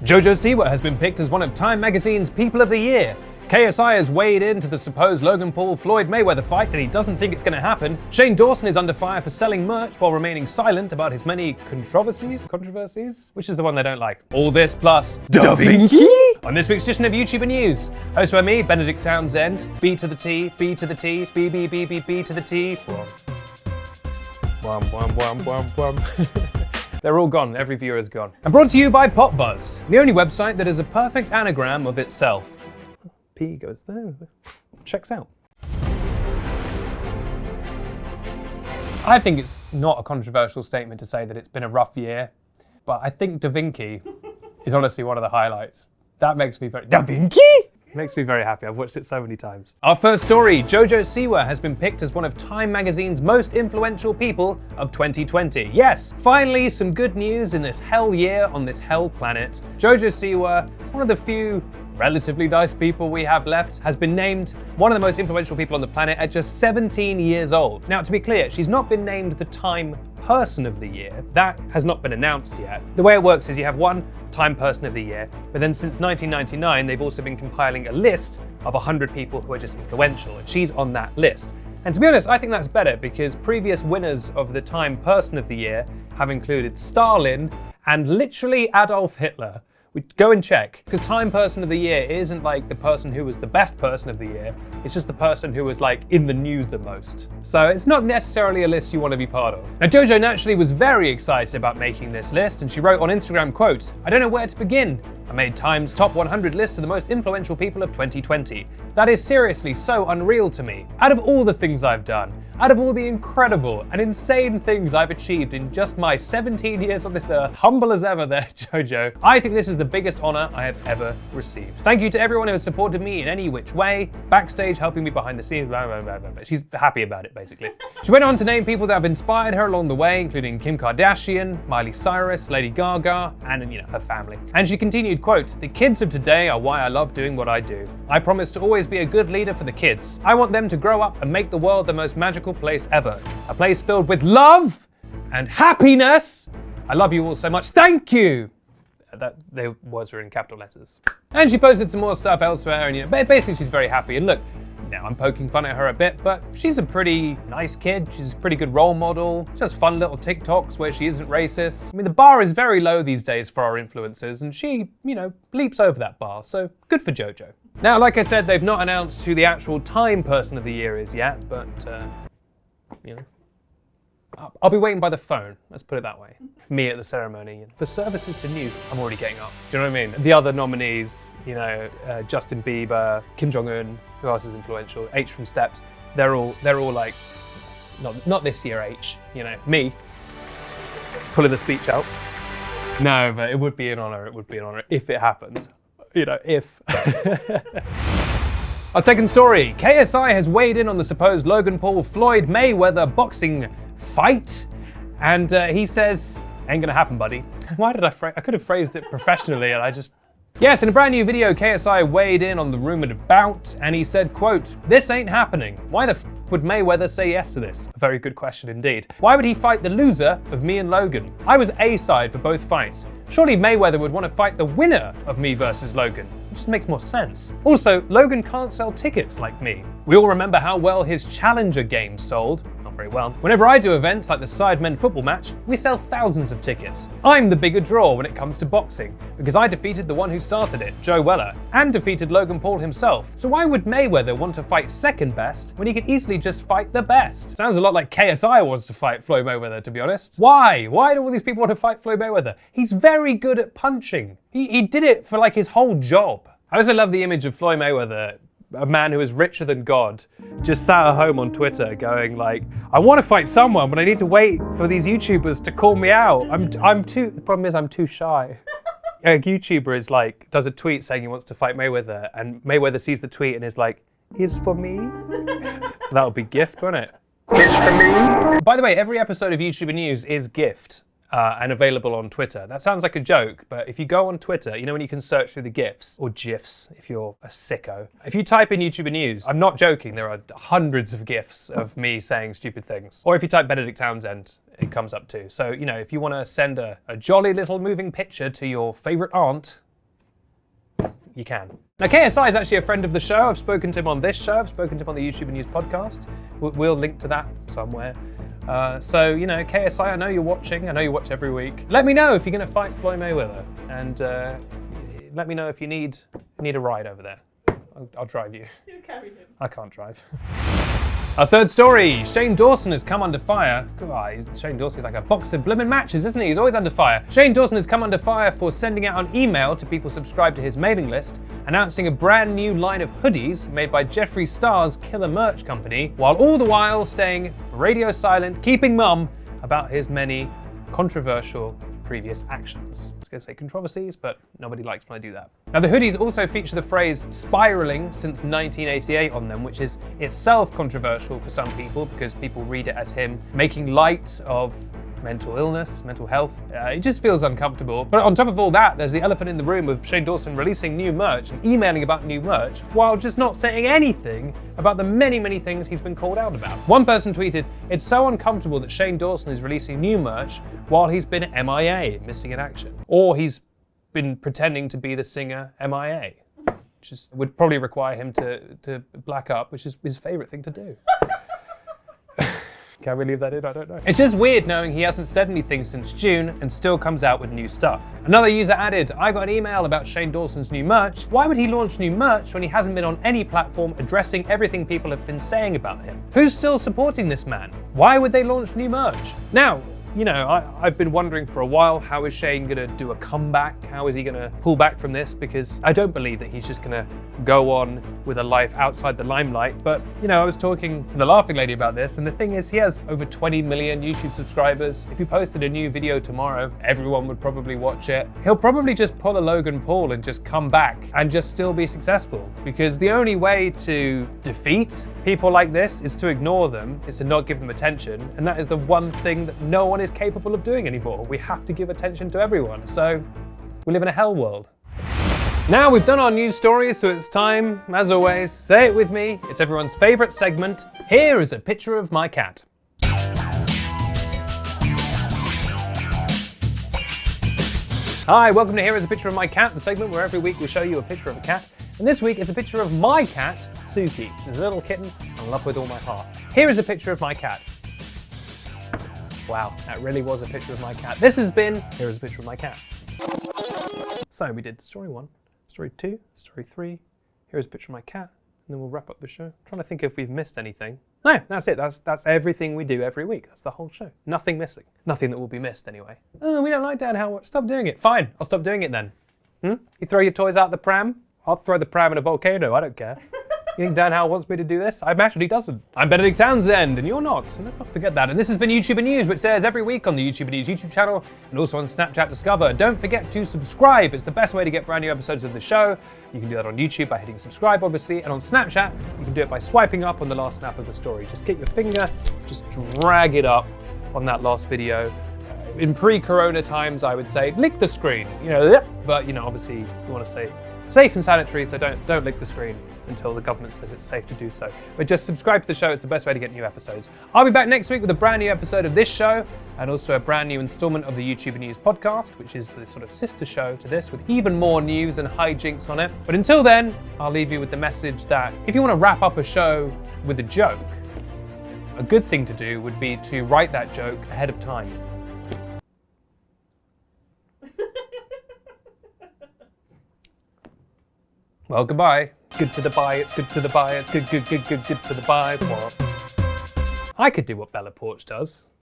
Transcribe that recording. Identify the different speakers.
Speaker 1: JoJo Siwa has been picked as one of Time magazine's People of the Year. KSI has weighed into the supposed Logan Paul-Floyd Mayweather fight and he doesn't think it's going to happen. Shane Dawson is under fire for selling merch while remaining silent about his many controversies, which is the one they don't like. All this plus
Speaker 2: Da Vinci?
Speaker 1: On this week's edition of YouTuber News, hosted by me, Benedict Townsend. B to the T, B to the T, B, B, B, B, B to the T. They're all gone, every viewer is gone. And brought to you by PopBuzz, the only website that is a perfect anagram of itself. P goes there, checks out. I think it's not a controversial statement to say that it's been a rough year, but I think Da Vinci is honestly one of the highlights. That makes me very... Da Vinci? Makes me very happy. I've watched it so many times. Our first story, JoJo Siwa has been picked as one of Time magazine's most influential people of 2020. Yes, finally some good news in this hell year on this hell planet. JoJo Siwa, one of the few relatively nice people we have left, has been named one of the most influential people on the planet at just 17 years old. Now, to be clear, she's not been named the Time Person of the Year. That has not been announced yet. The way it works is you have one Time Person of the Year, but then since 1999, they've also been compiling a list of 100 people who are just influential, and she's on that list. And to be honest, I think that's better because previous winners of the Time Person of the Year have included Stalin and literally Adolf Hitler. We go and check, because Time Person of the Year isn't like the person who was the best person of the year, it's just the person who was like in the news the most. So it's not necessarily a list you want to be part of. Now JoJo naturally was very excited about making this list, and she wrote on Instagram, quote, "I don't know where to begin. I made Time's top 100 list of the most influential people of 2020. That is seriously so unreal to me. Out of all the things I've done, out of all the incredible and insane things I've achieved in just my 17 years on this earth, humble as ever there, JoJo, I think this is the biggest honor I have ever received. Thank you to everyone who has supported me in any which way, backstage helping me behind the scenes, blah, blah, blah, blah, blah." She's happy about it, basically. She went on to name people that have inspired her along the way, including Kim Kardashian, Miley Cyrus, Lady Gaga, and her family. And she continued, quote, "The kids of today are why I love doing what I do. I promise to always be a good leader for the kids. I want them to grow up and make the world the most magical place ever. A place filled with love and happiness. I love you all so much. Thank you." The words were in capital letters. And she posted some more stuff elsewhere, and basically she's very happy. And look, now I'm poking fun at her a bit, but she's a pretty nice kid. She's a pretty good role model. She does fun little TikToks where she isn't racist. I mean, the bar is very low these days for our influencers, and she, leaps over that bar. So good for JoJo. Now, like I said, they've not announced who the actual Time Person of the Year is yet, but I'll be waiting by the phone, let's put it that way. Me at the ceremony. For services to news, I'm already getting up. Do you know what I mean? The other nominees, Justin Bieber, Kim Jong-un, who else is influential? H from Steps. They're all like, not this year H, me pulling the speech out. No, but it would be an honor, if it happened. If. Our second story, KSI has weighed in on the supposed Logan Paul-Floyd Mayweather boxing fight, and he says, "Ain't gonna happen, buddy." Why did I could have phrased it professionally, and I just... Yes, in a brand new video, KSI weighed in on the rumored bout, and he said, quote, "This ain't happening. Why the f would Mayweather say yes to this?" A very good question indeed. "Why would he fight the loser of me and Logan? I was A-side for both fights. Surely Mayweather would want to fight the winner of me versus Logan. It just makes more sense. Also, Logan can't sell tickets like me. We all remember how well his Challenger game sold. Not very well. Whenever I do events like the Sidemen football match, we sell thousands of tickets. I'm the bigger draw when it comes to boxing, because I defeated the one who started it, Joe Weller, and defeated Logan Paul himself. So why would Mayweather want to fight second best when he could easily just fight the best?" Sounds a lot like KSI wants to fight Floyd Mayweather, to be honest. Why? Why do all these people want to fight Floyd Mayweather? He's very good at punching. He did it for like his whole job. I also love the image of Floyd Mayweather, a man who is richer than God, just sat at home on Twitter going like, "I want to fight someone, but I need to wait for these YouTubers to call me out. The problem is I'm too shy." A YouTuber is like, does a tweet saying he wants to fight Mayweather, and Mayweather sees the tweet and is like, "Is for me?" That would be gift, wouldn't it? Is for me? By the way, every episode of YouTuber News is gift. And available on Twitter. That sounds like a joke, but if you go on Twitter, when you can search through the GIFs, or GIFs if you're a sicko. If you type in YouTuber News, I'm not joking, there are hundreds of GIFs of me saying stupid things. Or if you type Benedict Townsend, it comes up too. So, if you want to send a jolly little moving picture to your favorite aunt, you can. Now, KSI is actually a friend of the show. I've spoken to him on this show. I've spoken to him on the YouTuber News podcast. We'll link to that somewhere. So, you know, KSI, I know you're watching. I know you watch every week. Let me know if you're going to fight Floyd Mayweather. And let me know if you need a ride over there. I'll drive you.
Speaker 2: You carry him.
Speaker 1: I can't drive. Our third story, Shane Dawson has come under fire. God, Shane Dawson's like a box of blooming matches, isn't he? He's always under fire. Shane Dawson has come under fire for sending out an email to people subscribed to his mailing list, announcing a brand new line of hoodies made by Jeffree Star's Killer Merch Company, while all the while staying radio silent, keeping mum about his many controversial previous actions. I was going to say controversies, but nobody likes when I do that. Now, the hoodies also feature the phrase spiraling since 1988 on them, which is itself controversial for some people because people read it as him making light of mental illness, mental health. It just feels uncomfortable. But on top of all that, there's the elephant in the room of Shane Dawson releasing new merch and emailing about new merch while just not saying anything about the many, many things he's been called out about. One person tweeted, "It's so uncomfortable that Shane Dawson is releasing new merch while he's been MIA, missing in action. Or he's been pretending to be the singer MIA, which would probably require him to black up, which is his favorite thing to do." Can we leave that in? I don't know. It's just weird knowing he hasn't said anything since June and still comes out with new stuff. Another user added, "I got an email about Shane Dawson's new merch. Why would he launch new merch when he hasn't been on any platform addressing everything people have been saying about him? Who's still supporting this man? Why would they launch new merch?" Now, you know, I've been wondering for a while, how is Shane gonna do a comeback? How is he gonna pull back from this? Because I don't believe that he's just gonna go on with a life outside the limelight. But, you know, I was talking to the Laughing Lady about this, and the thing is, he has over 20 million YouTube subscribers. If he posted a new video tomorrow, everyone would probably watch it. He'll probably just pull a Logan Paul and just come back and just still be successful. Because the only way to defeat people like this is to ignore them, is to not give them attention. And that is the one thing that no one is capable of doing anymore. We have to give attention to everyone. So we live in a hell world. Now we've done our news stories, so it's time, as always, say it with me, it's everyone's favorite segment. Here is a picture of my cat. Hi, welcome to Here is a Picture of My Cat, the segment where every week we show you a picture of a cat. And this week it's a picture of my cat, Suki. She's a little kitten I love with all my heart. Here is a picture of my cat. Wow, that really was a picture of my cat. This has been Here is a Picture of My Cat. So we did story 1, story 2, story 3, here's a picture of my cat, and then we'll wrap up the show. I'm trying to think if we've missed anything. No, that's it. That's everything we do every week. That's the whole show. Nothing missing. Nothing that will be missed anyway. Oh, we don't like Dan Howard. Stop doing it. Fine, I'll stop doing it then. You throw your toys out the pram? I'll throw the pram in a volcano. I don't care. You think Dan Howell wants me to do this? I imagine he doesn't. I'm Benedict Townsend, and you're not, so let's not forget that. And this has been YouTuber News, which airs every week on the YouTuber News YouTube channel, and also on Snapchat Discover. Don't forget to subscribe. It's the best way to get brand new episodes of the show. You can do that on YouTube by hitting subscribe, obviously, and on Snapchat, you can do it by swiping up on the last snap of the story. Just get your finger, just drag it up on that last video. In pre-corona times, I would say, lick the screen, but, obviously, you want to stay safe and sanitary, so don't lick the screen until the government says it's safe to do so. But just subscribe to the show, it's the best way to get new episodes. I'll be back next week with a brand new episode of this show, and also a brand new installment of the YouTuber News podcast, which is the sort of sister show to this, with even more news and hijinks on it. But until then, I'll leave you with the message that if you want to wrap up a show with a joke, a good thing to do would be to write that joke ahead of time. Well, goodbye. It's good to the bye, it's good to the bye, it's good to the bye. I could do what Bella Porch does.